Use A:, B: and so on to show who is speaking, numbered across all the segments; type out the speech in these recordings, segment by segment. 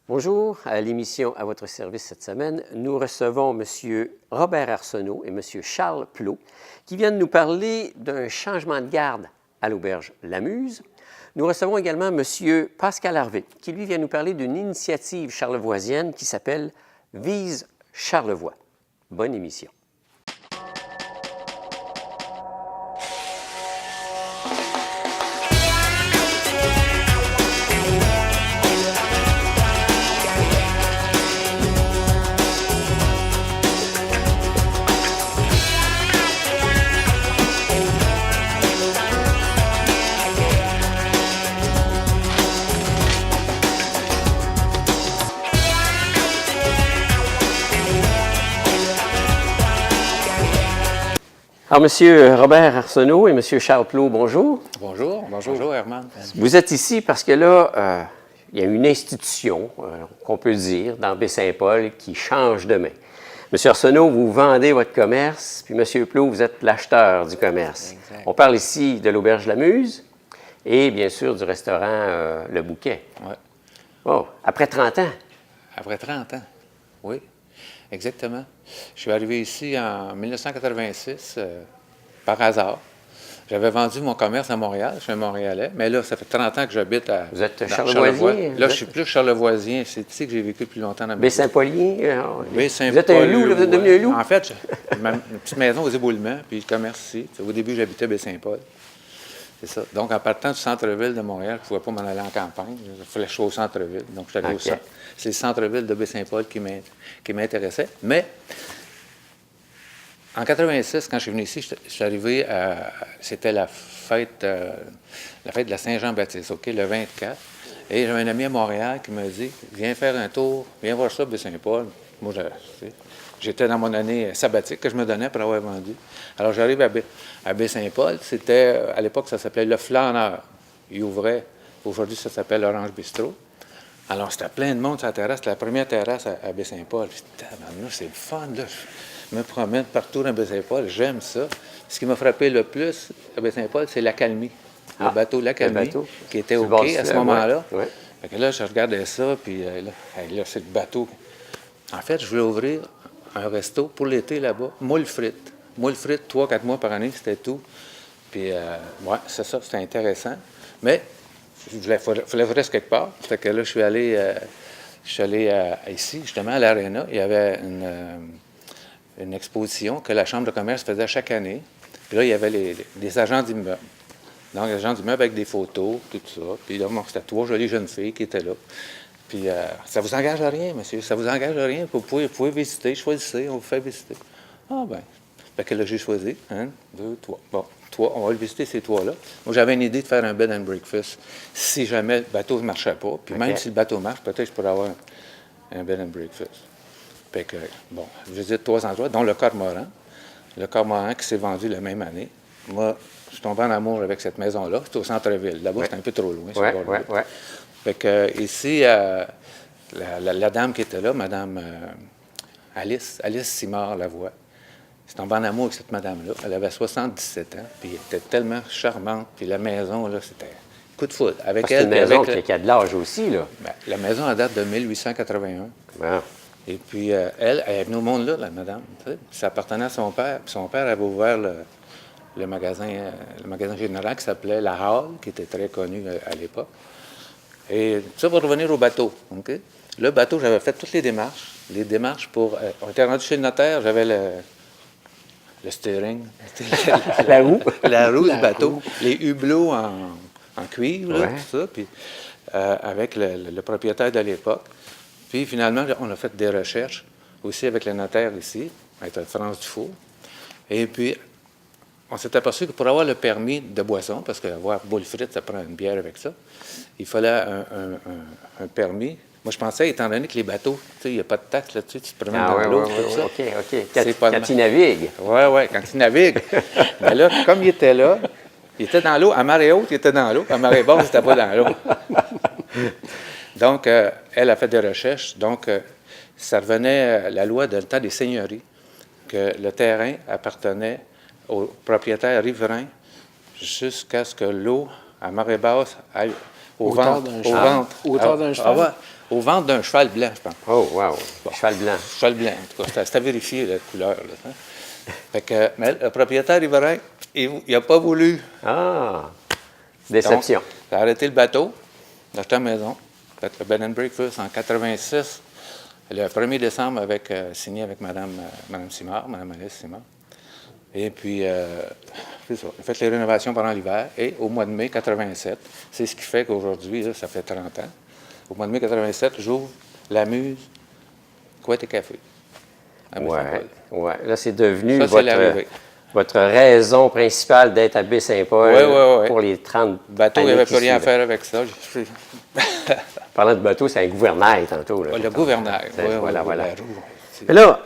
A: Bonjour, à l'émission À votre service cette semaine, nous recevons M. Robert Arsenault et M. Charles Plot qui viennent nous parler d'un changement de garde à l'auberge Lamuse. Nous recevons également M. Pascal Harvey qui, lui, vient nous parler d'une initiative charlevoisienne qui s'appelle Vise Charlevoix. Bonne émission. Alors, M. Robert Arsenault et M. Charles Plot, bonjour.
B: Bonjour. Bonjour, Herman.
A: Vous êtes ici parce que là, il y a une institution, qu'on peut dire, dans Baie-Saint-Paul qui change de main. M. Arsenault, vous vendez votre commerce, puis M. Plot, vous êtes l'acheteur du commerce.
B: Exact.
A: On parle ici de l'auberge Lamuse et bien sûr du restaurant Le Bouquet.
B: Oui.
A: Oh, après 30 ans.
B: Après 30 ans, oui, exactement. Je suis arrivé ici en 1986 par hasard. J'avais vendu mon commerce à Montréal, je suis un Montréalais, mais là, ça fait 30 ans que j'habite à
A: Vous êtes
B: dans
A: charlevoisien?
B: Là, je suis plus charlevoisien, c'est ici que j'ai vécu le plus longtemps dans ma vie.
A: Baie-Saint-Paulien?
B: Baie-Saint-Paul.
A: Vous êtes un loup, là, vous êtes devenu un loup?
B: En fait, ma petite maison aux éboulements, puis le commerce ici. Au début, j'habitais Baie-Saint-Paul. C'est ça. Donc, en partant du centre-ville de Montréal, je ne pouvais pas m'en aller en campagne. Il fallait que je sois au centre-ville. Donc, je suis allé au centre. C'est le centre-ville de Baie-Saint-Paul qui m'intéressait. Mais, en 86, quand je suis venu ici, je suis arrivé à... C'était la fête de la Saint-Jean-Baptiste, OK, le 24. Et j'avais un ami à Montréal qui m'a dit « Viens faire un tour, viens voir ça, Baie-Saint-Paul. » Moi, j'étais dans mon année sabbatique que je me donnais pour avoir vendu. Alors, j'arrive à Baie-Saint-Paul. C'était, à l'époque, ça s'appelait Le Flâneur. Il ouvrait. Aujourd'hui, ça s'appelle Orange Bistrot. Alors, c'était plein de monde sur la terrasse. C'était la première terrasse à Baie-Saint-Paul. Je dis, c'est le fun, là. Je me promène partout dans Baie-Saint-Paul. J'aime ça. Ce qui m'a frappé le plus à Baie-Saint-Paul, c'est l'Accalmie. Le bateau L'Accalmie, qui était OK à ce moment-là.
A: Ouais.
B: Fait que là, je regardais ça, puis là, c'est le bateau. En fait, je voulais ouvrir un resto pour l'été là-bas, moule frites. Moule frites, 3-4 mois par année, c'était tout. Puis, ouais, c'est ça, c'était intéressant. Mais, il fallait rester quelque part. Fait que là, je suis allé ici, justement, à l'Arena. Il y avait une exposition que la Chambre de commerce faisait chaque année. Puis là, il y avait des agents d'immeubles. Donc, les agents d'immeubles avec des photos, tout ça. Puis là, c'était 3 jolies jeunes filles qui étaient là. Puis, ça vous engage à rien, monsieur. Ça vous engage à rien. Vous pouvez visiter, choisissez, on vous fait visiter. Ah, bien. Fait que là, j'ai choisi. 1, 2, 3. Bon, 3. On va le visiter, ces 3-là. Moi, j'avais une idée de faire un bed and breakfast si jamais le bateau ne marchait pas. Puis, même si le bateau marche, peut-être que je pourrais avoir un bed and breakfast. Fait que, bon, je visite 3 endroits, dont le Cormoran. Le Cormoran qui s'est vendu la même année. Moi, je suis tombé en amour avec cette maison-là. C'est au centre-ville. Là-bas, c'est un peu trop loin.
A: Oui.
B: Fait que ici, la dame qui était là, Mme Alice Simard-Lavoie, je suis tombé en amour avec cette madame-là. Elle avait 77 ans, puis elle était tellement charmante. Puis la maison, là, c'était coup de foudre. Avec elle,
A: c'est une maison qui a de l'âge aussi, là.
B: Bien, la maison, elle date de 1881.
A: Wow.
B: Et puis, elle est venue au monde là, la madame. Tu sais. Ça appartenait à son père. Puis son père avait ouvert le magasin général qui s'appelait La Halle, qui était très connu à l'époque. Et ça va revenir au bateau. OK? Le bateau, j'avais fait toutes les démarches. Les démarches pour... on était rendu chez le notaire, j'avais le steering.
A: La roue.
B: La roue du bateau. Les hublots en cuivre, là, tout ça. Puis avec le propriétaire de l'époque. Puis finalement, on a fait des recherches aussi avec le notaire ici, avec France Dufour. Et puis, on s'est aperçu que pour avoir le permis de boisson, parce qu'avoir boule frite, ça prend une bière avec ça, il fallait un permis. Moi, je pensais, étant donné que les bateaux, tu sais, il n'y a pas de taxe là-dessus, tu te promènes dans l'eau, tout ça.
A: OK. Quand il navigue.
B: Oui, quand il navigue. Mais là, comme il était là, il était dans l'eau. À marée haute, il était dans l'eau. À marée basse, il n'était pas dans l'eau. Donc, elle a fait des recherches. Donc, ça revenait à la loi dans le temps des seigneuries, que le terrain appartenait aux propriétaires riverains jusqu'à ce que l'eau, à marée basse, aille au ventre.
C: Hauteur d'un cheval.
B: au ventre d'un cheval blanc, je pense.
A: Oh, wow.
B: Bon.
A: Cheval blanc.
B: Cheval blanc, en tout cas. C'était à vérifier, la couleur. Là, hein. Fait que, mais le propriétaire riverain, il n'a pas voulu.
A: Ah, déception.
B: Donc, il a arrêté le bateau, il a acheté la maison, fait le bed and breakfast en 86, le 1er décembre, signé avec Mme Simard, Mme Alice Simard. Et puis, c'est ça. Il a fait les rénovations pendant l'hiver. Et au mois de mai 87, c'est ce qui fait qu'aujourd'hui, là, ça fait 30 ans, au mois de mai 87, j'ouvre la Muse, Couette et Café.
A: Oui. Là, c'est devenu
B: Ça, c'est
A: votre raison principale d'être à Baie-Saint-Paul pour les 30
B: Le bateau, il n'y avait plus rien à faire avec ça.
A: Parlant de bateau, c'est un gouvernail tantôt. Là,
B: le gouvernail.
A: Voilà. Mais là,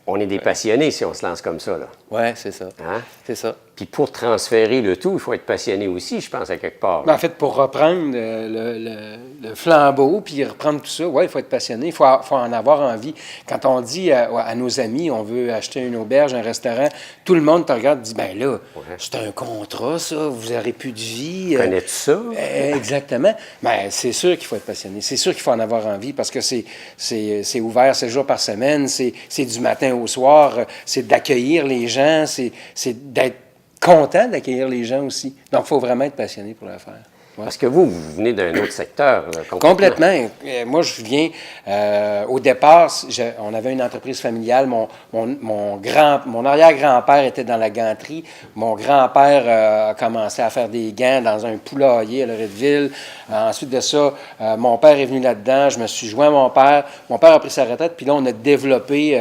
A: on est des passionnés si on se lance comme ça.
B: Oui, c'est ça.
A: Hein?
B: C'est ça.
A: Puis pour transférer le tout, il faut être passionné aussi, je pense, à quelque part.
C: En fait, pour reprendre le flambeau, puis reprendre tout ça, oui, il faut être passionné, il faut en avoir envie. Quand on dit à nos amis, on veut acheter une auberge, un restaurant, tout le monde te regarde et dit, bien là, c'est un contrat, ça, vous n'aurez plus de vie.
A: Connais-tu ça?
C: Exactement. Mais c'est sûr qu'il faut être passionné. C'est sûr qu'il faut en avoir envie parce que c'est ouvert 7 jours par semaine, c'est du matin au soir, c'est d'accueillir les gens, c'est d'être content d'accueillir les gens aussi. Donc, il faut vraiment être passionné pour le faire. Ouais.
A: Parce que vous venez d'un autre secteur. Là,
C: complètement. Moi, je viens... au départ, on avait une entreprise familiale. Mon arrière-grand-père était dans la ganterie. Mon grand-père a commencé à faire des gants dans un poulailler à Loretteville. Ensuite de ça, mon père est venu là-dedans. Je me suis joint à mon père. Mon père a pris sa retraite. Puis là, on a développé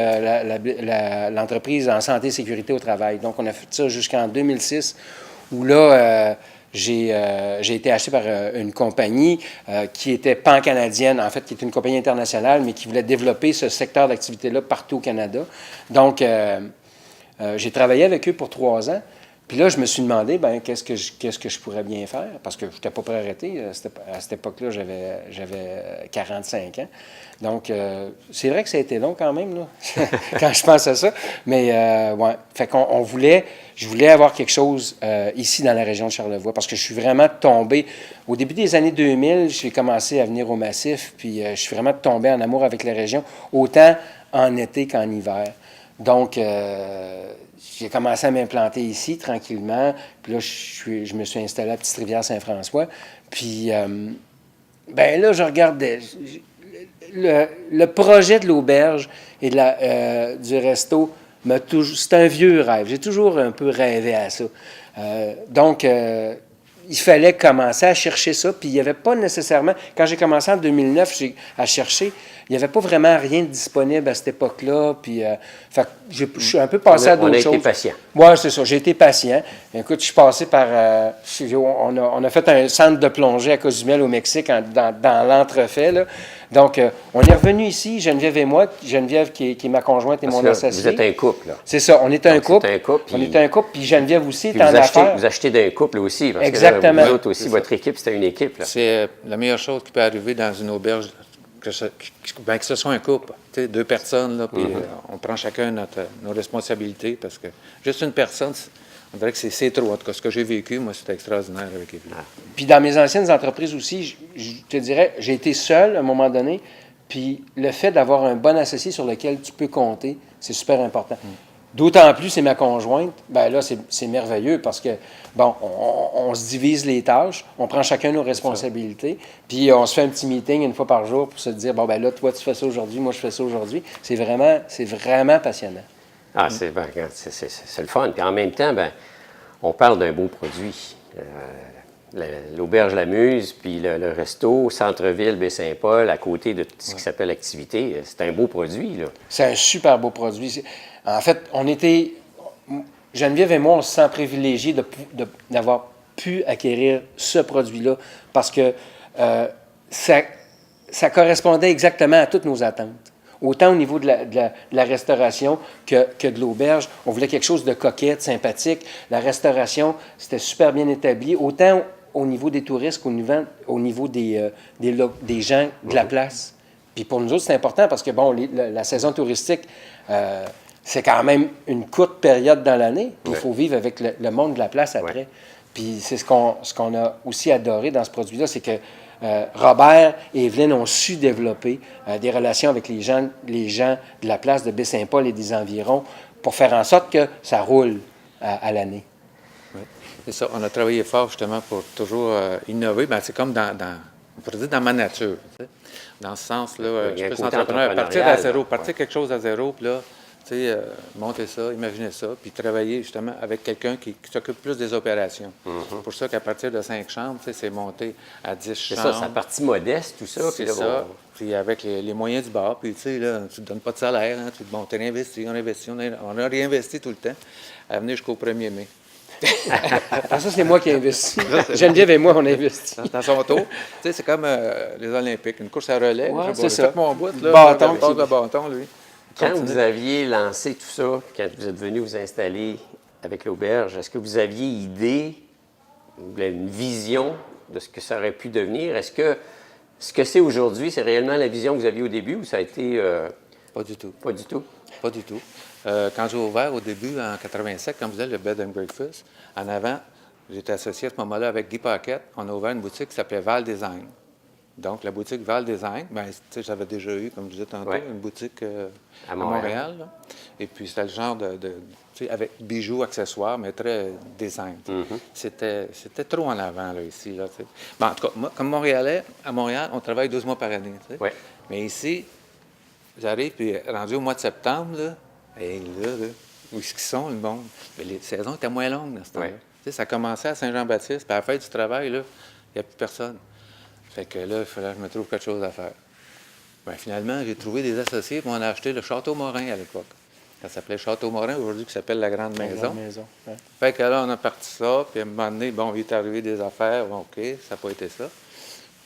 C: l'entreprise en santé et sécurité au travail. Donc, on a fait ça jusqu'en 2006, où là... J'ai été acheté par une compagnie qui était pan-canadienne, en fait, qui était une compagnie internationale, mais qui voulait développer ce secteur d'activité-là partout au Canada. Donc, j'ai travaillé avec eux pour 3 ans. Puis là, je me suis demandé, bien, qu'est-ce que je pourrais bien faire? Parce que je n'étais pas prêt à arrêter. À cette époque-là, j'avais 45 ans. Donc, c'est vrai que ça a été long quand même, là, quand je pense à ça. Mais, ouais. Fait qu'on je voulais avoir quelque chose ici dans la région de Charlevoix parce que je suis vraiment tombé. Au début des années 2000, j'ai commencé à venir au Massif, puis je suis vraiment tombé en amour avec la région, autant en été qu'en hiver. Donc, j'ai commencé à m'implanter ici tranquillement. Puis là, je me suis installé à Petite-Rivière-Saint-François. Puis, ben là, je regardais le projet de l'auberge et du resto. C'est un vieux rêve. J'ai toujours un peu rêvé à ça. Donc, il fallait commencer à chercher ça. Puis, il n'y avait pas nécessairement... Quand j'ai commencé en 2009 à chercher, il n'y avait pas vraiment rien de disponible à cette époque-là. Puis, fait je suis un peu passé à d'autres choses.
A: On a été patient.
C: Oui, c'est ça. J'ai été patient. Écoute, je suis passé par... on a fait un centre de plongée à Cozumel au Mexique dans l'entrefait, là. Donc, on est revenu ici, Geneviève et moi. Geneviève, qui est ma conjointe et mon associé.
A: Vous êtes un couple, là.
C: C'est ça, on est un couple.
A: Puis,
C: on est un couple, puis Geneviève aussi est
A: en
C: affaires.
A: Vous achetez d'un couple aussi, parce
C: exactement.
A: que là, vous autres aussi, votre équipe, c'était une équipe. Là.
B: C'est la meilleure chose qui peut arriver dans une auberge, que ce soit un couple. 2 personnes, là, puis on prend chacun nos responsabilités, parce que juste une personne... On dirait que c'est trop. En tout cas, ce que j'ai vécu, moi, c'était extraordinaire avec Evelyne.
C: Puis dans mes anciennes entreprises aussi, je te dirais, j'ai été seul à un moment donné, puis le fait d'avoir un bon associé sur lequel tu peux compter, c'est super important. D'autant plus, c'est ma conjointe, bien là, c'est merveilleux parce que, bon, on se divise les tâches, on prend chacun nos responsabilités, puis on se fait un petit meeting 1 fois par jour pour se dire, bon, ben là, toi, tu fais ça aujourd'hui, moi, je fais ça aujourd'hui. C'est vraiment passionnant.
A: Ah, c'est le fun. Puis en même temps, ben, on parle d'un beau produit. L'auberge La Muse, puis le resto, centre-ville, Baie-Saint-Paul, à côté de tout ce qui s'appelle activité. C'est un beau produit, là.
C: C'est un super beau produit. En fait, Geneviève et moi, on se sent privilégiés d'avoir pu acquérir ce produit-là parce que ça correspondait exactement à toutes nos attentes. Autant au niveau de la restauration que de l'auberge. On voulait quelque chose de coquette, sympathique. La restauration, c'était super bien établi, autant au niveau des touristes qu'au niveau des gens de la place. Puis pour nous autres, c'est important parce que, bon, la saison touristique, c'est quand même une courte période dans l'année. Puis il faut vivre avec le monde de la place après. Puis c'est ce qu'on a aussi adoré dans ce produit-là, c'est que Robert et Evelyne ont su développer des relations avec les gens de la place de Baie-Saint-Paul et des environs pour faire en sorte que ça roule à l'année.
B: Oui, c'est ça. On a travaillé fort justement pour toujours innover. Ben, c'est comme on pourrait dire dans ma nature. Tu sais. Dans ce sens-là, je peux entrepreneur, partir à zéro, partir quelque chose à zéro, puis là, tu sais, monter ça, imaginer ça, puis travailler justement avec quelqu'un qui s'occupe plus des opérations. C'est pour ça qu'à partir de 5 chambres, tu sais, c'est monté à 10 chambres.
A: C'est ça, c'est la partie modeste, tout ça.
B: C'est ça. Puis avec les moyens du bar, puis tu sais, là, tu ne donnes pas de salaire, hein, tu dis, bon, tu as réinvesti, on a réinvesti tout le temps, à venir jusqu'au 1er mai.
C: Ça, c'est moi qui ai investi. Geneviève et moi, on a investi.
B: Dans son tour. Tu sais, c'est comme les Olympiques, une course à relais.
C: Ouais, c'est ça.
B: Mon bout, là.
C: Bâton.
B: Le bâton, lui.
A: Quand vous aviez lancé tout ça, quand vous êtes venu vous installer avec l'auberge, est-ce que vous aviez idée, une vision de ce que ça aurait pu devenir? Est-ce que ce que c'est aujourd'hui, c'est réellement la vision que vous aviez au début ou ça a été...
B: Pas du tout.
A: Pas du tout?
B: Pas du tout. Quand j'ai ouvert au début, en 87, comme vous dites, le Bed and Breakfast, en avant, j'étais associé à ce moment-là avec Guy Paquette. On a ouvert une boutique qui s'appelait Val Design. Donc, la boutique Val Design, bien, tu sais, j'avais déjà eu, comme je disais tantôt, une boutique à Montréal. Là. Et puis, c'était le genre tu sais, avec bijoux, accessoires, mais très design. C'était trop en avant, là, ici. Là, tu sais. Bon, en tout cas, moi, comme Montréalais, à Montréal, on travaille 12 mois par année. Tu sais. Mais ici, j'arrive, puis rendu au mois de septembre, là, et là, où est-ce qu'ils sont, le monde? Mais les saisons étaient moins longues dans ce temps-là. Tu sais, ça commençait à Saint-Jean-Baptiste, puis à la fête du travail, là, il n'y a plus personne. Fait que là, il fallait que je me trouve quelque chose à faire. Bien, finalement, j'ai trouvé des associés, puis on a acheté le Château Morin à l'époque. Ça s'appelait Château Morin, aujourd'hui, qui s'appelle la Grande Maison.
C: Ouais.
B: Fait que là, on a parti ça, puis à un moment donné, bon, il est arrivé des affaires, bon, OK, ça n'a pas été ça.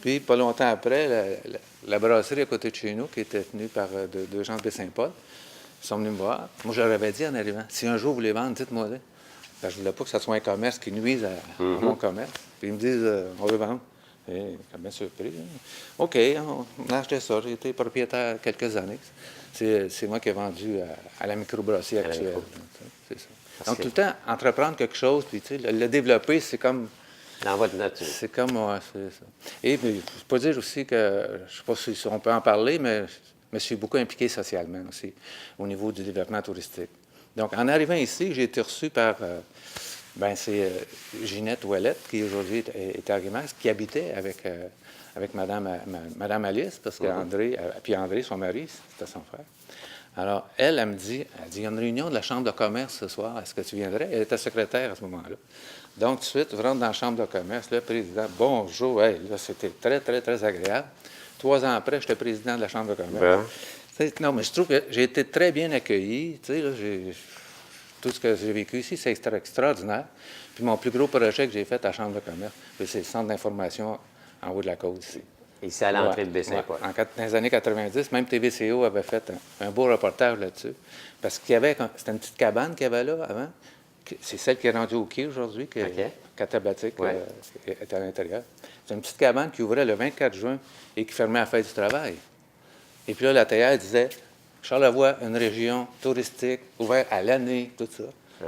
B: Puis, pas longtemps après, la brasserie à côté de chez nous, qui était tenue par deux gens de Baie-Saint-Paul, ils sont venus me voir. Moi, je leur avais dit en arrivant, si un jour vous voulez vendre, dites-moi là. Je ne voulais pas que ce soit un commerce qui nuise à mon commerce. Puis ils me disent, on veut vendre. Et comme bien surpris. OK, on a acheté ça. J'ai été propriétaire quelques années. C'est moi qui ai vendu à la microbrasserie actuelle. C'est ça. Donc, tout le temps, entreprendre quelque chose, puis tu sais, le développer, c'est comme...
A: Dans votre nature.
B: C'est comme, c'est ça. Et puis, je peux dire aussi que, je ne sais pas si on peut en parler, mais je me suis beaucoup impliqué socialement aussi, au niveau du développement touristique. Donc, en arrivant ici, j'ai été reçu par, c'est Ginette Ouellette, qui aujourd'hui est arrivée, qui habitait avec Madame Alice, parce qu'André, puis André, son mari, c'était son frère. Alors, elle me dit, il y a une réunion de la Chambre de commerce ce soir, est-ce que tu viendrais? Elle était secrétaire à ce moment-là. Donc, tout de suite, je rentre dans la Chambre de commerce, le président, bonjour, hey, là, c'était très, très, très agréable. 3 ans après, j'étais président de la Chambre de commerce. Non, mais je trouve que j'ai été très bien accueilli. Tu sais, là, tout ce que j'ai vécu ici, c'est extraordinaire. Puis mon plus gros projet que j'ai fait à la Chambre de commerce, c'est le centre d'information en haut de la côte ici.
A: Et c'est à l'entrée de Baie-Saint-Paul.
B: Dans les années 90, même TVCO avait fait un beau reportage là-dessus. Parce qu'il y avait, c'était une petite cabane qu'il y avait là avant. C'est celle qui est rendue au quai aujourd'hui, que Catabatique est à l'intérieur. C'est une petite cabane qui ouvrait le 24 juin et qui fermait à la fête du travail. Et puis là, la TR disait, Charlevoix, une région touristique, ouverte à l'année, tout ça.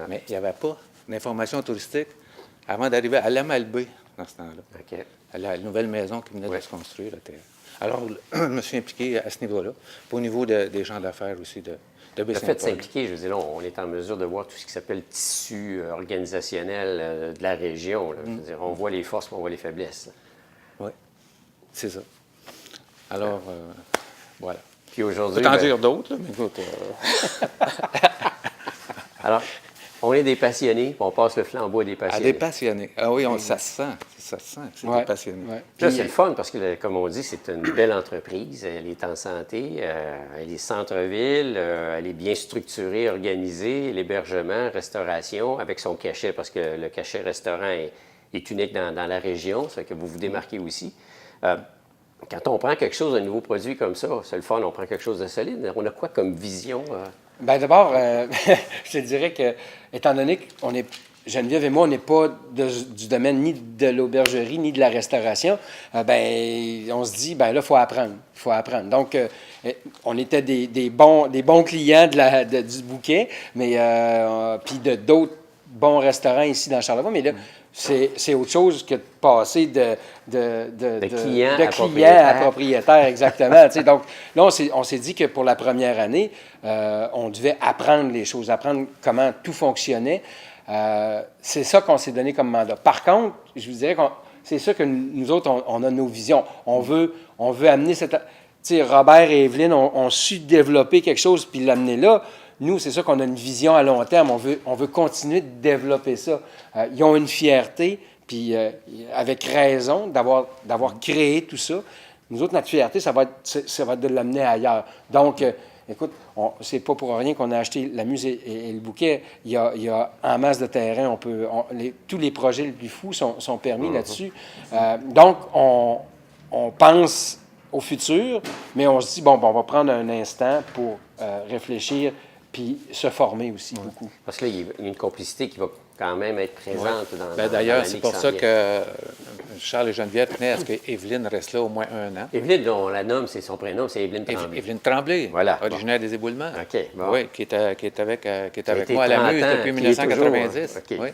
B: Mais il n'y avait pas d'information touristique avant d'arriver à l'Amalbé dans ce temps-là. La nouvelle maison qui venait de se construire, la TR. Alors, je me suis impliqué à ce niveau-là, puis au niveau des gens d'affaires aussi de Baie-Saint-Paul.
A: Le fait de s'impliquer, je veux dire, là, on est en mesure de voir tout ce qui s'appelle le tissu organisationnel de la région. Là. Je veux dire, on voit les forces, mais on voit les faiblesses.
B: Oui, c'est ça. Alors, voilà.
A: Puis aujourd'hui...
B: Je peux t'en dire d'autres, là, mais écoute...
A: Alors, on est des passionnés, puis on passe le flambeau à des passionnés.
B: À des passionnés. Ah oui, ça se sent. Ça se sent que c'est des passionnés.
A: Puis là, c'est le fun parce que, comme on dit, c'est une belle entreprise. Elle est en santé, elle est centre-ville, elle est bien structurée, organisée, l'hébergement, restauration, avec son cachet, parce que le cachet restaurant est unique dans la région, ça fait que vous vous démarquez aussi. Quand on prend quelque chose, un nouveau produit comme ça, c'est le fun, on prend quelque chose de solide. On a quoi comme vision?
C: Bien, d'abord, je te dirais que, étant donné qu'on est, Geneviève et moi, on n'est pas du domaine ni de l'aubergerie ni de la restauration, on se dit, là, il faut apprendre. Il faut apprendre. Donc, on était des bons clients du bouquet, mais puis de d'autres bons restaurants ici dans Charlevoix, mais là, c'est autre chose que de passer de
A: client à
C: client à propriétaire, exactement. Tu sais, donc là, on s'est dit que pour la première année, on devait apprendre les choses, apprendre comment tout fonctionnait. C'est ça qu'on s'est donné comme mandat. Par contre, je vous dirais que c'est sûr que nous autres, on a nos visions. On veut amener cette... Tu sais, Robert et Evelyne ont su développer quelque chose puis l'amener là. Nous, c'est sûr qu'on a une vision à long terme. On veut continuer de développer ça. Ils ont une fierté, puis avec raison, d'avoir créé tout ça. Nous autres, notre fierté, ça va être de l'amener ailleurs. Donc, écoute, c'est pas pour rien qu'on a acheté la Muse et le Bouquet. Il y a en masse de terrain. Tous les projets les plus fous sont permis là-dessus. Donc, on pense au futur, mais on se dit, bon, on va prendre un instant pour réfléchir puis se former aussi beaucoup.
A: Parce que là, il y a une complicité qui va quand même être présente
B: D'ailleurs, c'est pour ça que Charles et Geneviève tenaient à ce qu'Éveline reste là au moins 1 an.
A: Éveline, on la nomme, c'est son prénom, c'est Éveline Tremblay.
B: Éveline Tremblay,
A: voilà,
B: originaire des Éboulements.
A: OK, bon.
B: Oui, qui est avec moi à la Muse depuis 1990.
A: OK,
B: Oui,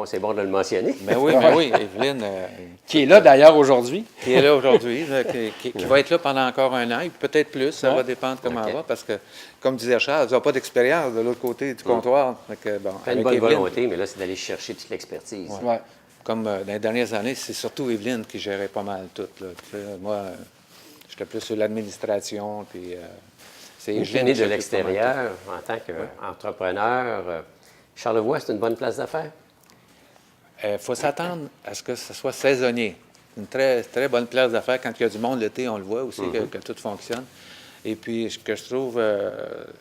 A: c'est bon de le mentionner.
B: Mais oui, Éveline...
C: qui est là d'ailleurs aujourd'hui.
B: Qui est là aujourd'hui, qui va être là pendant encore 1 an, et peut-être plus, ça va dépendre comment elle va, parce que, comme disait Charles, ils n'ont pas d'expérience de l'autre côté du comptoir. Donc, bon,
A: une bonne volonté, mais là, c'est d'aller chercher toute l'expertise.
C: Ouais.
B: Comme dans les dernières années, c'est surtout Évelyne qui gérait pas mal tout. Là. Moi, j'étais plus sur l'administration. Puis, c'est
A: Vous venez de l'extérieur en tant qu'entrepreneur. Charlevoix, c'est une bonne place d'affaires?
B: Il faut s'attendre à ce que ce soit saisonnier. Une très, très bonne place d'affaires. Quand il y a du monde l'été, on le voit aussi, que tout fonctionne. Et puis, ce que je trouve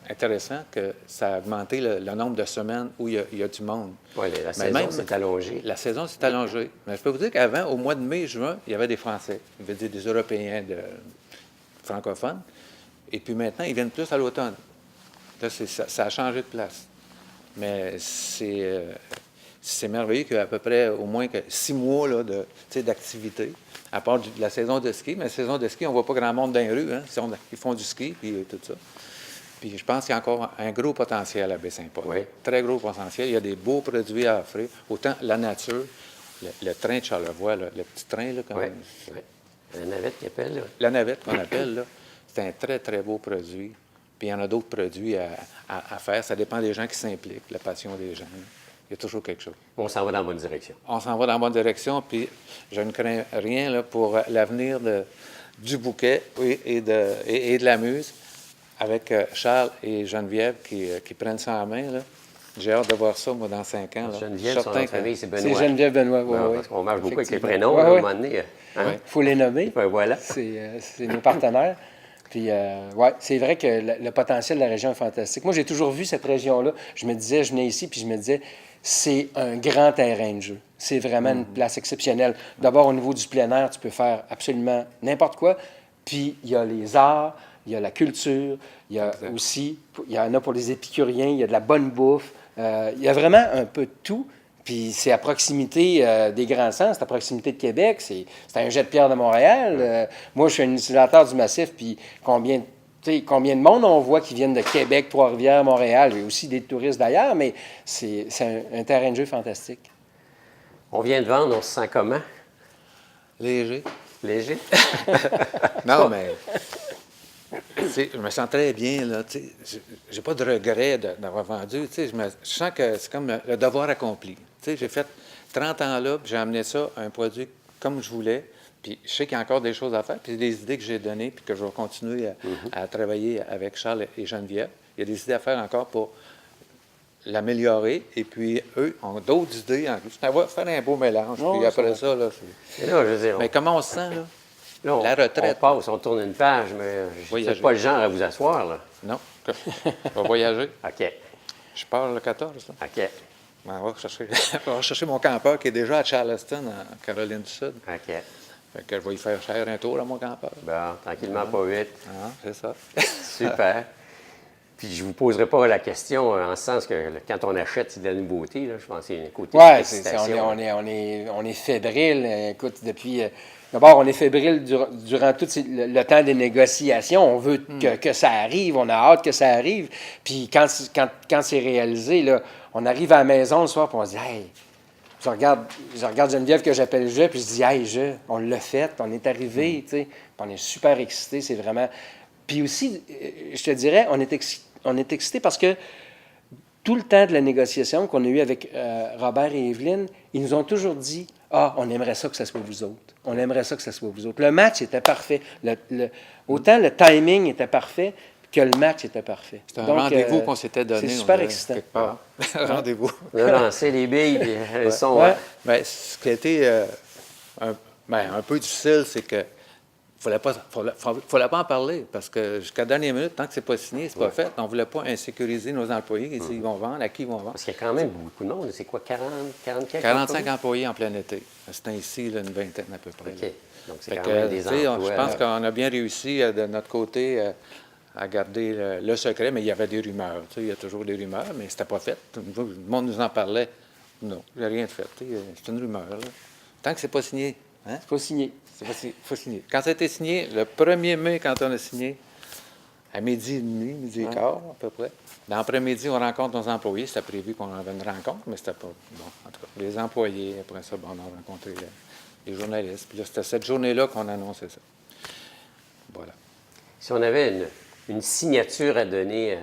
B: intéressant, que ça a augmenté le nombre de semaines où il y a du monde.
A: Oui, la saison s'est allongée.
B: La saison s'est allongée. Mais je peux vous dire qu'avant, au mois de mai, juin, il y avait des Français. Il veut dire des Européens francophones. Et puis maintenant, ils viennent plus à l'automne. Là, ça a changé de place. Mais c'est merveilleux qu'il y a à peu près au moins 6 mois là, d'activité. À part de la saison de ski. Mais la saison de ski, on ne voit pas grand monde dans les rues. Hein. Ils font du ski, puis tout ça. Puis je pense qu'il y a encore un gros potentiel à Baie-Saint-Paul.
A: Oui.
B: Très gros potentiel. Il y a des beaux produits à offrir. Autant la nature, le train de Charlevoix, le petit train. Là,
A: oui. La navette qu'il appelle. Là.
B: La navette qu'on appelle, là, c'est un très, très beau produit. Puis il y en a d'autres produits à faire. Ça dépend des gens qui s'impliquent, la passion des gens. Là. Il y a toujours quelque chose.
A: On s'en va dans la bonne direction.
B: On s'en va dans la bonne direction, puis je ne crains rien là, pour l'avenir du Bouquet et de la Muse, avec Charles et Geneviève qui prennent ça en main. Là. J'ai hâte de voir ça, moi, dans 5 ans. Là.
A: Geneviève, son famille, c'est Benoît.
C: C'est Geneviève Benoît, oui.
A: Parce qu'on marche beaucoup avec les prénoms,
C: à
A: un moment donné.
C: Il faut les nommer.
A: Ouais, voilà.
C: C'est nos partenaires. Puis, c'est vrai que le potentiel de la région est fantastique. Moi, j'ai toujours vu cette région-là. Je venais ici, puis je me disais, c'est un grand terrain de jeu. C'est vraiment une place exceptionnelle. D'abord, au niveau du plein air, tu peux faire absolument n'importe quoi. Puis, il y a les arts, il y a la culture, il y a aussi, il y en a pour les épicuriens, il y a de la bonne bouffe. Il y a vraiment un peu de tout. Puis, c'est à proximité des grands centres, c'est à proximité de Québec, c'est un jet de pierre de Montréal. Moi, je suis un utilisateur du massif, puis combien de monde on voit qui viennent de Québec, Trois-Rivières, Montréal. Il y a aussi des touristes d'ailleurs, mais c'est un terrain de jeu fantastique.
B: On vient de vendre, on se sent comment?
A: Léger.
B: Léger? Non, mais je me sens très bien. Je n'ai pas de regret d'avoir vendu. Je sens que c'est comme le devoir accompli. J'ai fait 30 ans là, puis j'ai amené ça à un produit comme je voulais. Puis je sais qu'il y a encore des choses à faire, puis des idées que j'ai données, puis que je vais continuer à travailler avec Charles et Geneviève. Il y a des idées à faire encore pour l'améliorer, et puis eux ont d'autres idées en plus. Ça va faire un beau mélange, puis après ça, là, mais comment on se sent, là?
A: Là,
B: la retraite.
A: On passe, on tourne une page, mais je ne suis pas le genre à vous asseoir, là.
B: Non. On va voyager.
A: OK.
B: Je pars le 14, là.
A: OK.
B: On va chercher mon campeur qui est déjà à Charleston, en Caroline du Sud.
A: OK.
B: Fait que je vais y faire faire un tour à mon campeur.
A: Bon, tranquillement, pas vite.
B: C'est ça.
A: Super. Puis je ne vous poserai pas la question en ce sens que quand on achète, c'est de la nouveauté. Là. Je pense qu'il y a un côté de
C: on est fébrile. Écoute, depuis... D'abord, on est fébrile durant tout le temps des négociations. On veut que ça arrive, on a hâte que ça arrive. Puis quand c'est réalisé, là, on arrive à la maison le soir et on se dit « Hey, je regarde Geneviève que j'appelle Je, puis je dis « Hey, Je, on l'a fait, on est arrivé, tu sais. » Puis on est super excités, c'est vraiment... Puis aussi, je te dirais, on est excités parce que tout le temps de la négociation qu'on a eue avec Robert et Evelyne, ils nous ont toujours dit « Ah, on aimerait ça que ça soit vous autres. On aimerait ça que ça soit vous autres. » Le match était parfait. Autant le timing était parfait que le match était parfait.
B: C'est un rendez-vous qu'on s'était donné.
C: C'est super excitant.
B: Quelque part. Rendez-vous.
A: On a lancé les billes, puis elles sont...
C: Ouais.
B: Bien, ce qui a été un peu difficile, c'est que fallait pas en parler, parce que jusqu'à la dernière minute, tant que c'est pas signé, c'est pas fait. On ne voulait pas insécuriser nos employés. Ils vont vendre, à qui ils vont vendre.
A: Parce qu'il y a quand même beaucoup de monde. C'est quoi, 44?
B: 45 employés en plein été. C'est ainsi, là, une vingtaine à peu près.
A: OK. Donc, c'est
B: Fait
A: quand
B: que,
A: même des
B: tu sais,
A: emplois.
B: je pense qu'on a bien réussi de notre côté à garder le secret, mais il y avait des rumeurs. Tu sais, il y a toujours des rumeurs, mais c'était pas fait. Le monde nous en parlait. Non, il n'y a rien de fait. Tu sais, c'est une rumeur. Là. Tant que c'est pas signé. Hein?
C: C'est pas signé.
B: Il faut signer. Quand ça a été signé, le 1er mai, quand on a signé, à midi et demi, midi et quart, à peu près, dans l'après-midi, on rencontre nos employés. C'était prévu qu'on avait une rencontre, mais c'était pas... Bon, en tout cas, les employés, après ça, bon, on a rencontré les journalistes. Puis là, c'était cette journée-là qu'on annonçait ça. Voilà.
A: Si on avait une signature à donner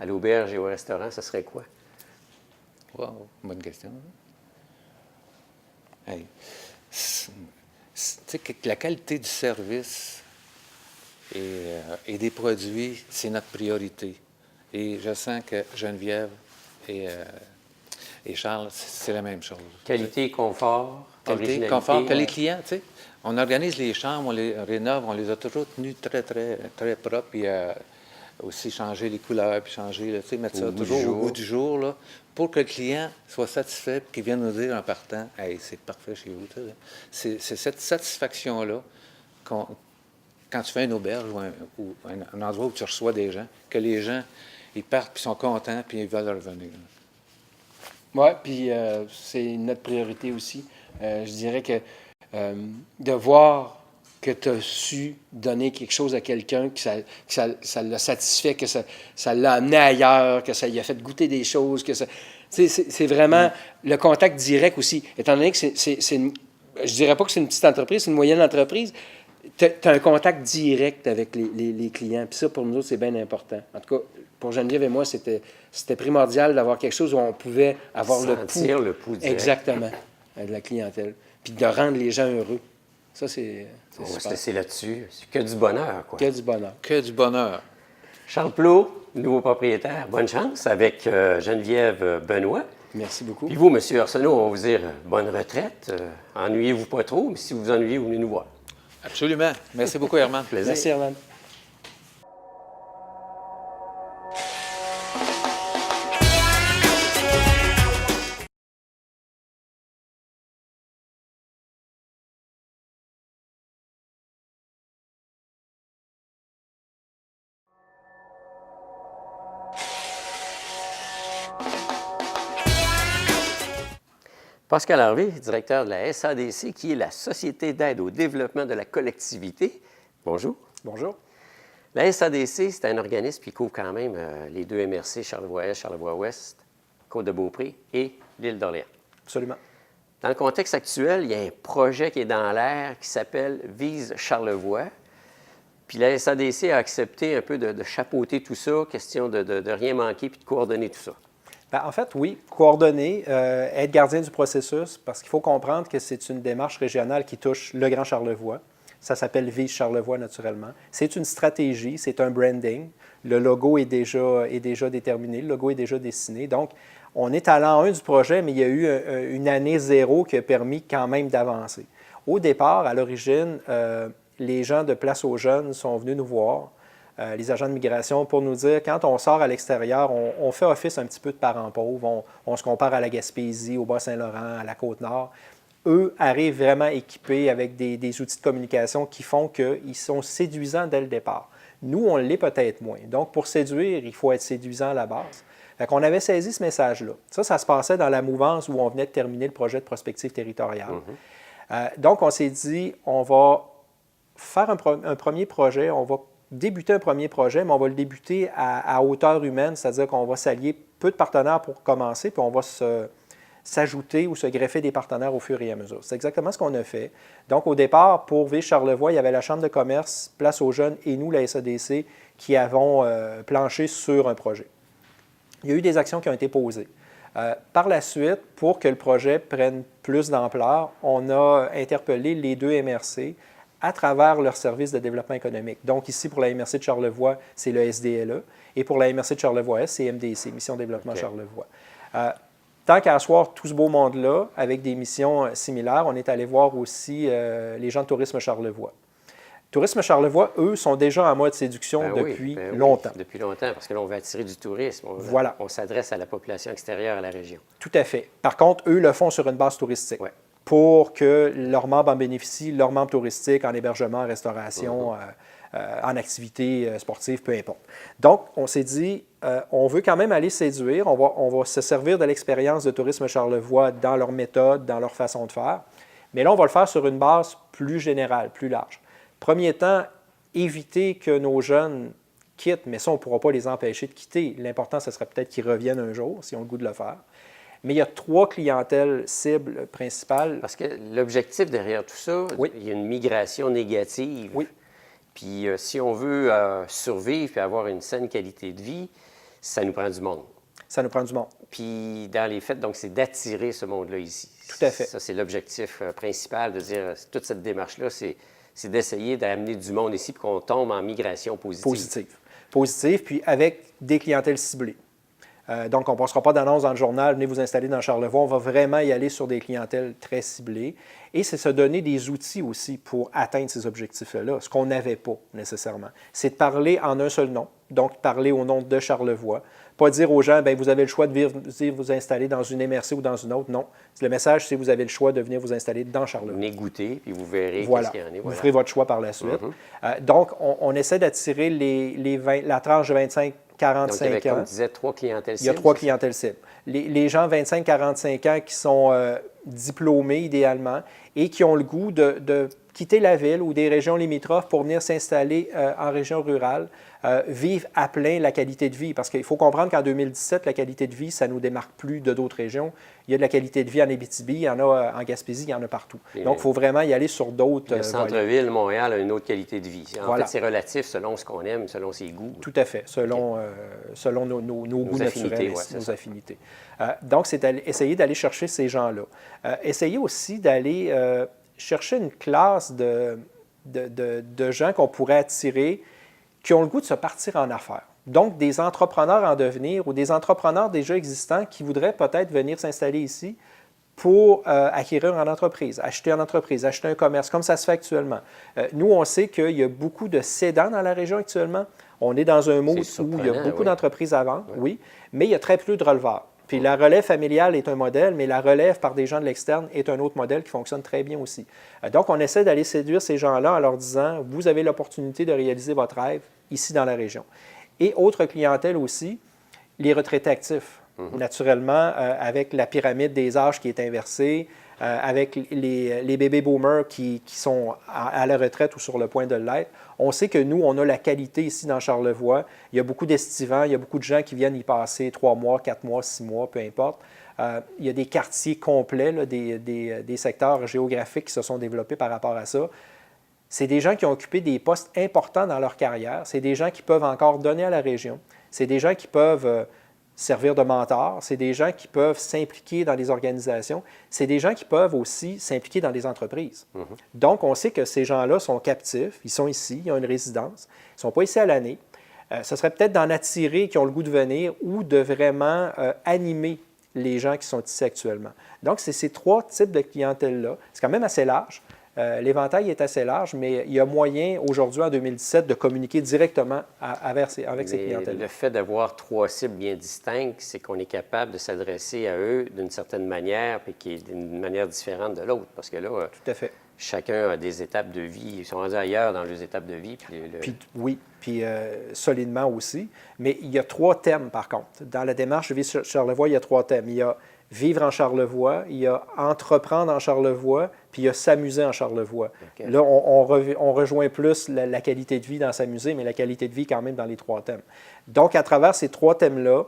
A: à l'auberge et au restaurant, ce serait quoi?
B: Wow, bonne question. Hey. Tu sais, que la qualité du service et des produits, c'est notre priorité. Et je sens que Geneviève et Charles, c'est la même chose.
A: Qualité, confort,
B: Qualité,
A: originalité.
B: confort, que les clients, tu sais, on organise les chambres, on les rénove, on les a toujours tenus très, très, très propres, puis aussi changer les couleurs, puis changer, tu sais, mettre ça toujours au goût du jour, là, pour que le client soit satisfait, puis qu'il vienne nous dire en partant, « Hey, c'est parfait chez vous. » C'est cette satisfaction-là, quand tu fais une auberge ou un endroit où tu reçois des gens, que les gens, ils partent, puis sont contents, puis ils veulent revenir.
C: Oui, puis c'est notre priorité aussi. Je dirais que de voir que tu as su donner quelque chose à quelqu'un, que ça l'a satisfait, que ça l'a amené ailleurs, que ça lui a fait goûter des choses, que ça... C'est vraiment le contact direct aussi. Étant donné que je dirais pas que c'est une petite entreprise, c'est une moyenne entreprise, tu as un contact direct avec les clients. Puis ça, pour nous autres, c'est bien important. En tout cas, pour Geneviève et moi, c'était primordial d'avoir quelque chose où on pouvait avoir
A: sentir le pouls direct.
C: Exactement, de la clientèle. Puis de rendre les gens heureux. Ça, c'est
A: On va se
C: super.
A: laisser là-dessus. C'est que du bonheur, quoi.
C: Que du bonheur.
B: Que du bonheur.
A: Charles Plot, nouveau propriétaire, bonne chance avec Geneviève Benoît.
C: Merci beaucoup.
A: Puis vous, M. Arsenault, on va vous dire bonne retraite. Ennuyez-vous pas trop, mais si vous vous ennuyez, vous venez nous voir.
B: Absolument. Merci beaucoup, Herman.
A: Plaisir.
C: Merci, Herman.
A: Pascal Harvey, directeur de la SADC, qui est la Société d'aide au développement de la collectivité. Bonjour.
C: Bonjour.
A: La SADC, c'est un organisme qui couvre quand même les deux MRC, Charlevoix-Est, Charlevoix-Ouest, Côte-de-Beaupré et l'île d'Orléans.
C: Absolument.
A: Dans le contexte actuel, il y a un projet qui est dans l'air qui s'appelle Vise Charlevoix. Puis la SADC a accepté un peu de chapeauter tout ça, question de rien manquer puis de coordonner tout ça.
D: Bien, en fait, oui, coordonner, être gardien du processus, parce qu'il faut comprendre que c'est une démarche régionale qui touche le Grand Charlevoix. Ça s'appelle Vise Charlevoix, naturellement. C'est une stratégie, c'est un branding. Le logo est déjà déterminé, le logo est déjà dessiné. Donc, on est à l'an 1 du projet, mais il y a eu une année zéro qui a permis quand même d'avancer. Au départ, à l'origine, les gens de Place aux Jeunes sont venus nous voir, les agents de migration, pour nous dire, quand on sort à l'extérieur, on fait office un petit peu de parents pauvres, on se compare à la Gaspésie, au Bas-Saint-Laurent, à la Côte-Nord. Eux arrivent vraiment équipés avec des outils de communication qui font qu'ils sont séduisants dès le départ. Nous, on l'est peut-être moins. Donc, pour séduire, il faut être séduisant à la base. Fait qu'on avait saisi ce message-là. Ça se passait dans la mouvance où on venait de terminer le projet de prospective territoriale. Donc, on s'est dit, on va faire un premier projet, on va débuter un premier projet, mais on va le débuter à hauteur humaine, c'est-à-dire qu'on va s'allier peu de partenaires pour commencer, puis on va s'ajouter ou se greffer des partenaires au fur et à mesure. C'est exactement ce qu'on a fait. Donc, au départ, pour Ville Charlevoix, il y avait la Chambre de commerce, Place aux jeunes et nous, la SADC, qui avons planché sur un projet. Il y a eu des actions qui ont été posées. Par la suite, pour que le projet prenne plus d'ampleur, on a interpellé les deux MRC à travers leur service de développement économique. Donc ici, pour la MRC de Charlevoix, c'est le SDLE, et pour la MRC de Charlevoix-Est, c'est MDC, Mission Développement Charlevoix. Tant qu'à asseoir tout ce beau monde-là, avec des missions similaires, on est allé voir aussi les gens de Tourisme Charlevoix. Tourisme Charlevoix, eux, sont déjà en mode séduction depuis longtemps.
A: Oui, depuis longtemps, parce que là, on veut attirer du tourisme.
D: Voilà.
A: On s'adresse à la population extérieure à la région.
D: Tout à fait. Par contre, eux le font sur une base touristique pour que leurs membres en bénéficient, leurs membres touristiques en hébergement, en restauration, en activités sportives, peu importe. Donc, on s'est dit, on veut quand même aller séduire, on va se servir de l'expérience de Tourisme Charlevoix dans leur méthode, dans leur façon de faire, mais là, on va le faire sur une base plus générale, plus large. Premier temps, éviter que nos jeunes quittent, mais ça, on ne pourra pas les empêcher de quitter. L'important, ce serait peut-être qu'ils reviennent un jour, si on a le goût de le faire. Mais il y a 3 clientèles cibles principales.
A: Parce que l'objectif derrière tout ça, il y a une migration négative.
D: Oui.
A: Puis si on veut survivre et avoir une saine qualité de vie, ça nous prend du monde.
D: Ça nous prend du monde.
A: Puis dans les faits, donc, c'est d'attirer ce monde-là ici.
D: Tout à fait.
A: Ça, c'est l'objectif principal, de dire toute cette démarche-là, c'est d'essayer d'amener du monde ici pour qu'on tombe en migration positive.
D: Positive, puis avec des clientèles ciblées. Donc, on ne passera pas d'annonce dans le journal, venez vous installer dans Charlevoix. On va vraiment y aller sur des clientèles très ciblées. Et c'est se donner des outils aussi pour atteindre ces objectifs-là, ce qu'on n'avait pas nécessairement. C'est de parler en un seul nom, donc parler au nom de Charlevoix. Pas dire aux gens, bien, vous avez le choix de venir vous installer dans une MRC ou dans une autre. Non. Le message, c'est que vous avez le choix de venir vous installer dans Charlevoix.
A: Venez goûter, puis vous verrez
D: voilà.
A: qu'est-ce qu'il y en a.
D: Vous ferez votre choix par la suite. Donc, on essaie d'attirer la tranche de 25-45 ans.
A: Donc, il y avait, comme tu disais, 3 clientèles cibles.
D: Il y a 3 clientèles cibles. Les gens 25-45 ans qui sont diplômés, idéalement, et qui ont le goût de quitter la ville ou des régions limitrophes pour venir s'installer en région rurale, vivre à plein la qualité de vie. Parce qu'il faut comprendre qu'en 2017, la qualité de vie, ça ne nous démarque plus de d'autres régions. Il y a de la qualité de vie en Abitibi, il y en a en Gaspésie, il y en a partout. Donc, il faut vraiment y aller sur d'autres...
A: Le centre-ville, Montréal, a une autre qualité de vie. En
D: voilà.
A: fait, c'est relatif selon ce qu'on aime, selon ses goûts.
D: Tout à fait, selon nos goûts naturels et nos affinités. Donc, c'est essayer d'aller chercher ces gens-là. Essayer aussi d'aller chercher une classe de gens qu'on pourrait attirer qui ont le goût de se partir en affaires. Donc, des entrepreneurs en devenir ou des entrepreneurs déjà existants qui voudraient peut-être venir s'installer ici pour acquérir une entreprise, acheter un commerce, comme ça se fait actuellement. Nous, on sait qu'il y a beaucoup de cédants dans la région actuellement. On est dans un mode où il y a beaucoup d'entreprises à vendre, oui, mais il y a très peu de releveurs. Puis la relève familiale est un modèle, mais la relève par des gens de l'externe est un autre modèle qui fonctionne très bien aussi. Donc, on essaie d'aller séduire ces gens-là en leur disant, vous avez l'opportunité de réaliser votre rêve ici dans la région. Et autre clientèle aussi, les retraités actifs. Naturellement, avec la pyramide des âges qui est inversée, avec les bébés boomers qui sont à la retraite ou sur le point de l'être, on sait que nous, on a la qualité ici dans Charlevoix. Il y a beaucoup d'estivants, il y a beaucoup de gens qui viennent y passer 3 mois, 4 mois, 6 mois, peu importe. Il y a des quartiers complets, là, des secteurs géographiques qui se sont développés par rapport à ça. C'est des gens qui ont occupé des postes importants dans leur carrière. C'est des gens qui peuvent encore donner à la région. C'est des gens qui peuvent servir de mentors. C'est des gens qui peuvent s'impliquer dans les organisations. C'est des gens qui peuvent aussi s'impliquer dans des entreprises. Donc, on sait que ces gens-là sont captifs. Ils sont ici, ils ont une résidence. Ils ne sont pas ici à l'année. Ce serait peut-être d'en attirer qui ont le goût de venir ou de vraiment animer les gens qui sont ici actuellement. Donc, c'est ces 3 types de clientèle-là. C'est quand même assez large. L'éventail est assez large, mais il y a moyen aujourd'hui, en 2017, de communiquer directement avec ces clientèles.
A: Le fait d'avoir 3 cibles bien distinctes, c'est qu'on est capable de s'adresser à eux d'une certaine manière, puis qui est d'une manière différente de l'autre. Parce que là,
D: tout à fait.
A: Chacun a des étapes de vie. Ils sont rendus ailleurs dans leurs étapes de vie.
D: Puis solidement aussi. Mais il y a 3 thèmes, par contre. Dans la démarche de Vie Charlevoix, il y a 3 thèmes. Il y a vivre en Charlevoix, il y a entreprendre en Charlevoix, puis il y a s'amuser en Charlevoix. Okay. Là, on rejoint plus la qualité de vie dans s'amuser, mais la qualité de vie quand même dans les 3 thèmes. Donc, à travers ces 3 thèmes-là,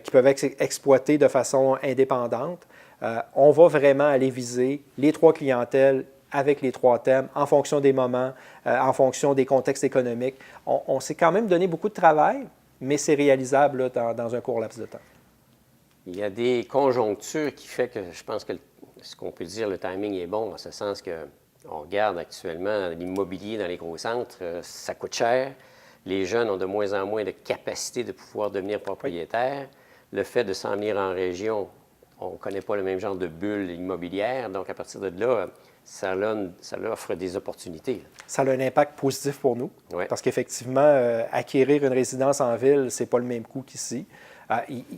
D: qui peuvent être exploités de façon indépendante, On va vraiment aller viser les 3 clientèles avec les 3 thèmes, en fonction des moments, en fonction des contextes économiques. On s'est quand même donné beaucoup de travail, mais c'est réalisable là, dans un court laps de temps.
A: Il y a des conjonctures qui font que je pense que ce qu'on peut dire, le timing est bon, en ce sens qu'on regarde actuellement l'immobilier dans les gros centres, ça coûte cher. Les jeunes ont de moins en moins de capacité de pouvoir devenir propriétaires. Le fait de s'en venir en région, on ne connaît pas le même genre de bulle immobilière. Donc, à partir de là, ça offre des opportunités.
D: Ça a un impact positif pour nous, parce qu'effectivement, acquérir une résidence en ville, ce n'est pas le même coût qu'ici.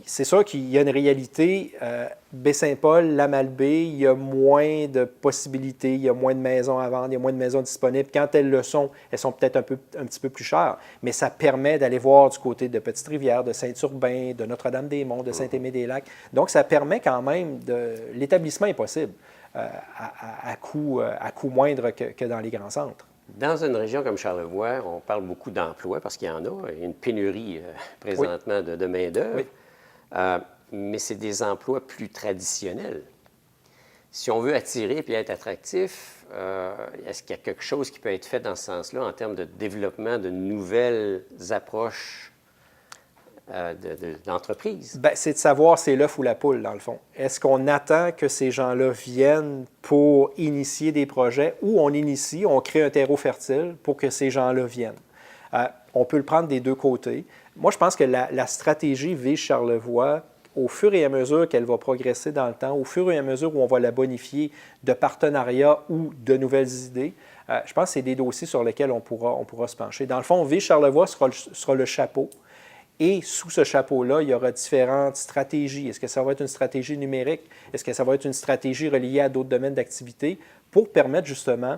D: C'est sûr qu'il y a une réalité. Baie-Saint-Paul, la Malbaie, il y a moins de possibilités, il y a moins de maisons à vendre, il y a moins de maisons disponibles. Quand elles sont peut-être un petit peu plus chères, mais ça permet d'aller voir du côté de Petite-Rivière, de Saint-Urbain, de Notre-Dame-des-Monts, de Saint-Aimé-des-Lacs. Donc, ça permet quand même l'établissement est possible à coût moindre que dans les grands centres.
A: Dans une région comme Charlevoix, on parle beaucoup d'emplois parce qu'il y en a. Il y a une pénurie présentement de main-d'œuvre. Mais c'est des emplois plus traditionnels. Si on veut attirer et être attractif, est-ce qu'il y a quelque chose qui peut être fait dans ce sens-là en termes de développement de nouvelles approches d'entreprise?
D: Bien, c'est de savoir c'est l'œuf ou la poule, dans le fond. Est-ce qu'on attend que ces gens-là viennent pour initier des projets ou on crée un terreau fertile pour que ces gens-là viennent? On peut le prendre des deux côtés. Moi, je pense que la stratégie Ville Charlevoix, au fur et à mesure qu'elle va progresser dans le temps, au fur et à mesure où on va la bonifier de partenariats ou de nouvelles idées, je pense que c'est des dossiers sur lesquels on pourra se pencher. Dans le fond, Ville Charlevoix sera le chapeau. Et sous ce chapeau-là, il y aura différentes stratégies. Est-ce que ça va être une stratégie numérique? Est-ce que ça va être une stratégie reliée à d'autres domaines d'activité pour permettre justement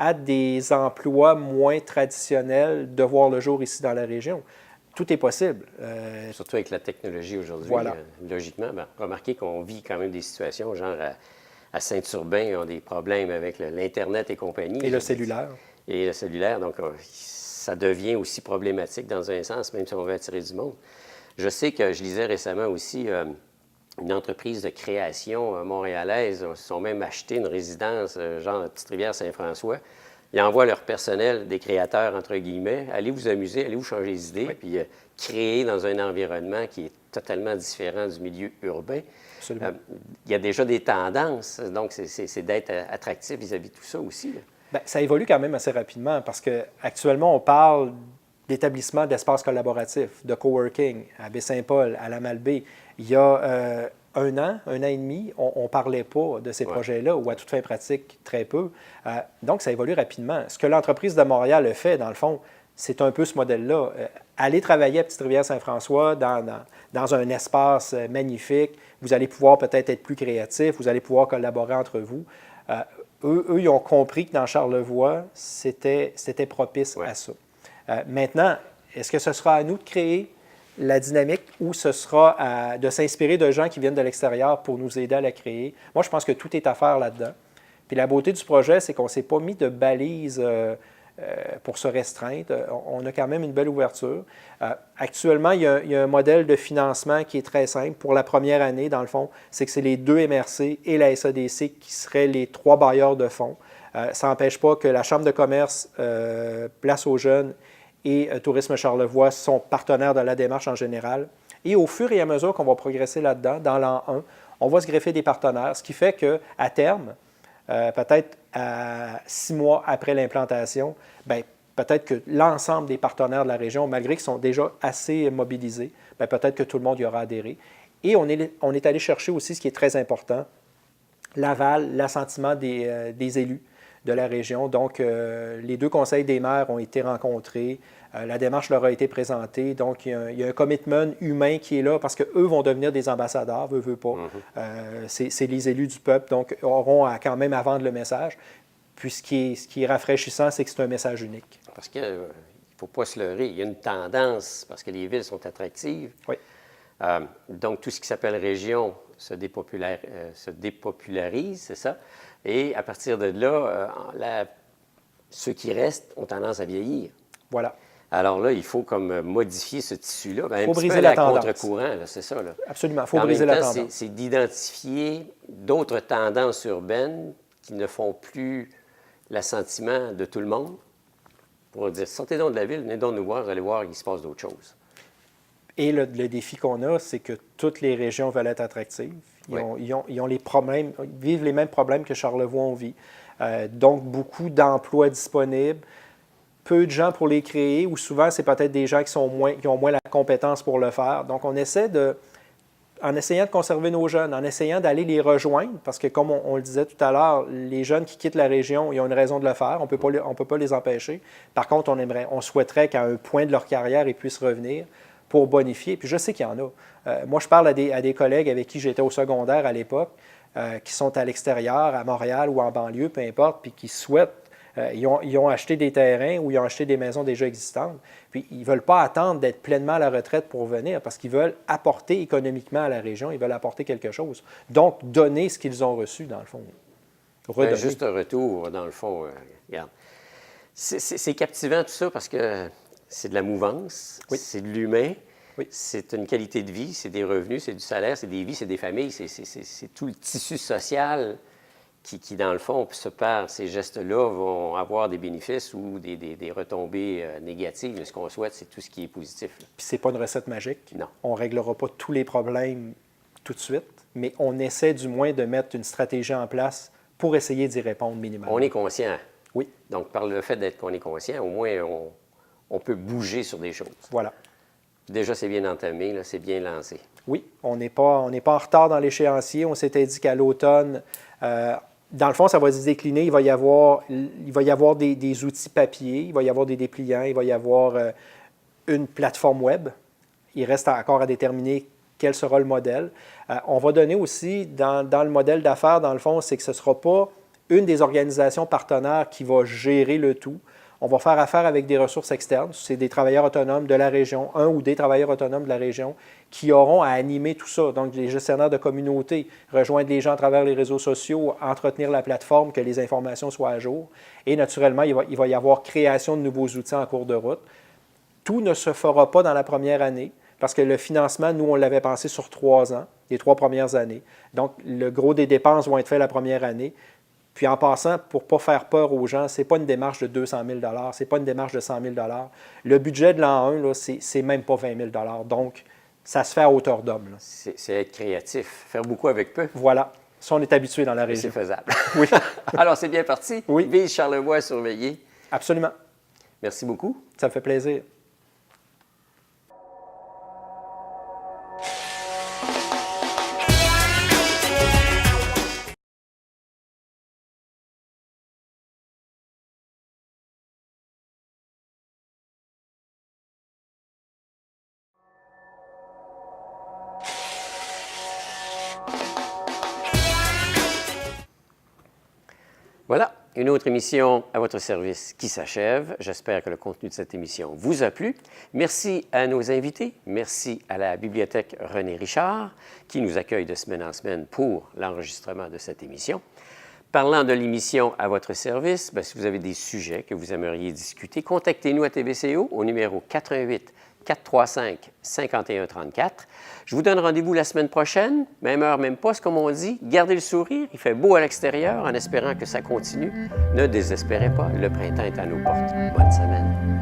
D: à des emplois moins traditionnels de voir le jour ici dans la région? Tout est possible.
A: Surtout avec la technologie aujourd'hui.
D: Voilà.
A: Logiquement, remarquez qu'on vit quand même des situations, genre à Saint-Urbain, ils ont des problèmes avec l'Internet et compagnie.
D: Et le cellulaire.
A: Et le cellulaire, donc ça devient aussi problématique dans un sens, même si on veut attirer du monde. Je sais que je lisais récemment aussi une entreprise de création montréalaise se sont même acheté une résidence, genre à Petite-Rivière-Saint-François. Ils envoient leur personnel, des créateurs, entre guillemets, allez vous amuser, allez vous changer les idées, puis créer dans un environnement qui est totalement différent du milieu urbain.
D: Absolument.
A: Il y a déjà des tendances, donc c'est d'être attractif vis-à-vis de tout ça aussi.
D: Bien, ça évolue quand même assez rapidement parce qu'actuellement, on parle d'établissements d'espaces collaboratifs, de coworking à Baie-Saint-Paul, à la Malbaie. Il y a un an et demi, on ne parlait pas de ces projets-là ou à toute fin pratique, très peu. Donc, ça évolue rapidement. Ce que l'entreprise de Montréal a fait, dans le fond, c'est un peu ce modèle-là. Aller travailler à Petite-Rivière-Saint-François dans un espace magnifique, vous allez pouvoir peut-être être plus créatif, vous allez pouvoir collaborer entre vous. Eux, ils ont compris que dans Charlevoix, c'était propice à ça. Maintenant, est-ce que ce sera à nous de créer la dynamique ou ce sera de s'inspirer de gens qui viennent de l'extérieur pour nous aider à la créer? Moi, je pense que tout est à faire là-dedans. Puis la beauté du projet, c'est qu'on ne s'est pas mis de balises pour se restreindre. On a quand même une belle ouverture. Actuellement, il y a un modèle de financement qui est très simple. Pour la première année, dans le fond, c'est que c'est les deux MRC et la SADC qui seraient les 3 bailleurs de fonds. Ça n'empêche pas que la Chambre de commerce, Place aux jeunes et Tourisme Charlevoix sont partenaires de la démarche en général. Et au fur et à mesure qu'on va progresser là-dedans, dans l'an 1, on va se greffer des partenaires, ce qui fait qu'à terme, peut-être 6 mois après l'implantation, bien, peut-être que l'ensemble des partenaires de la région, malgré qu'ils sont déjà assez mobilisés, bien, peut-être que tout le monde y aura adhéré. Et on est allé chercher aussi ce qui est très important, l'aval, l'assentiment des élus de la région. Donc, les 2 conseils des maires ont été rencontrés. La démarche leur a été présentée. Donc, il y a un commitment humain qui est là parce qu'eux vont devenir des ambassadeurs, veut pas. C'est les élus du peuple, donc auront quand même à vendre le message. Puis, ce qui est rafraîchissant, c'est que c'est un message unique.
A: Parce qu'il ne faut pas se leurrer. Il y a une tendance, parce que les villes sont attractives.
D: Oui.
A: Donc, tout ce qui s'appelle région se dépopularise, c'est ça. Et à partir de là, ceux qui restent ont tendance à vieillir.
D: Voilà.
A: Alors là, il faut comme modifier ce tissu-là. Ben,
D: faut
A: un petit
D: briser
A: peu
D: la
A: à
D: tendance.
A: contre-courant, là, c'est ça. Là.
D: Absolument, il faut
A: En
D: briser
A: même
D: la
A: temps,
D: tendance.
A: c'est d'identifier d'autres tendances urbaines qui ne font plus l'assentiment de tout le monde pour dire, sortez donc de la ville, venez donc nous voir, vous allez voir, il se passe d'autres choses.
D: Et le défi qu'on a, c'est que toutes les régions veulent être attractives. Ils ont les problèmes, ils vivent les mêmes problèmes que Charlevoix on vit. Donc, beaucoup d'emplois disponibles, peu de gens pour les créer, ou souvent, c'est peut-être des gens qui ont moins la compétence pour le faire. Donc, on essaie en essayant de conserver nos jeunes, en essayant d'aller les rejoindre, parce que comme on le disait tout à l'heure, les jeunes qui quittent la région, ils ont une raison de le faire, on ne peut pas les empêcher. Par contre, on souhaiterait qu'à un point de leur carrière, ils puissent revenir pour bonifier. Puis je sais qu'il y en a. Moi, je parle à des collègues avec qui j'étais au secondaire à l'époque, qui sont à l'extérieur, à Montréal ou en banlieue, peu importe, puis qui souhaitent, ils ont acheté des terrains ou ils ont acheté des maisons déjà existantes, puis ils ne veulent pas attendre d'être pleinement à la retraite pour venir parce qu'ils veulent apporter économiquement à la région, ils veulent apporter quelque chose. Donc, donner ce qu'ils ont reçu, dans le fond.
A: Un juste retour, dans le fond. Regarde. C'est captivant tout ça parce que c'est de la mouvance,
D: oui.
A: c'est de l'humain,
D: oui.
A: C'est une qualité de vie, c'est des revenus, c'est du salaire, c'est des vies, c'est des familles, c'est tout le tissu social qui, dans le fond, par ces gestes-là, vont avoir des bénéfices ou des retombées négatives. Mais ce qu'on souhaite, c'est tout ce qui est positif. Là.
D: Puis c'est pas une recette magique.
A: Non.
D: On ne réglera pas tous les problèmes tout de suite, mais on essaie du moins de mettre une stratégie en place pour essayer d'y répondre minimalement.
A: On est conscient.
D: Oui.
A: Donc, par le fait qu'on est conscient, au moins, on peut bouger sur des choses.
D: Voilà.
A: Déjà, c'est bien entamé, là, c'est bien lancé.
D: Oui, on n'est pas en retard dans l'échéancier. On s'était dit qu'à l'automne, dans le fond, ça va se décliner. Il va y avoir des outils papier, il va y avoir des dépliants, il va y avoir une plateforme web. Il reste encore à déterminer quel sera le modèle. On va donner aussi, dans le modèle d'affaires, dans le fond, c'est que ce ne sera pas une des organisations partenaires qui va gérer le tout. On va faire affaire avec des ressources externes. C'est des travailleurs autonomes de la région, un ou des travailleurs autonomes de la région qui auront à animer tout ça. Donc, les gestionnaires de communauté, rejoindre les gens à travers les réseaux sociaux, entretenir la plateforme, que les informations soient à jour. Et naturellement, il va y avoir création de nouveaux outils en cours de route. Tout ne se fera pas dans la première année parce que le financement, nous, on l'avait pensé sur 3 ans, les 3 premières années. Donc, le gros des dépenses vont être faits la première année. Puis en passant, pour ne pas faire peur aux gens, ce n'est pas une démarche de 200 000 ce n'est pas une démarche de 100 000 Le budget de l'an 1, c'est même pas 20 000 Donc, ça se fait à hauteur d'homme.
A: C'est être créatif, faire beaucoup avec peu.
D: Voilà. Ça, on est habitué dans la région.
A: C'est faisable.
D: Oui.
A: Alors, c'est bien parti.
D: Oui.
A: Vive Charlevoix surveillé.
D: Absolument.
A: Merci beaucoup.
D: Ça me fait plaisir.
A: Voilà, une autre émission à votre service qui s'achève. J'espère que le contenu de cette émission vous a plu. Merci à nos invités. Merci à la Bibliothèque René Richard qui nous accueille de semaine en semaine pour l'enregistrement de cette émission. Parlant de l'émission à votre service, si vous avez des sujets que vous aimeriez discuter, contactez-nous à TVCO au numéro 88 435 5134. Je vous donne rendez-vous la semaine prochaine, même heure, même poste, comme on dit. Gardez le sourire, il fait beau à l'extérieur en espérant que ça continue. Ne désespérez pas, le printemps est à nos portes. Bonne semaine.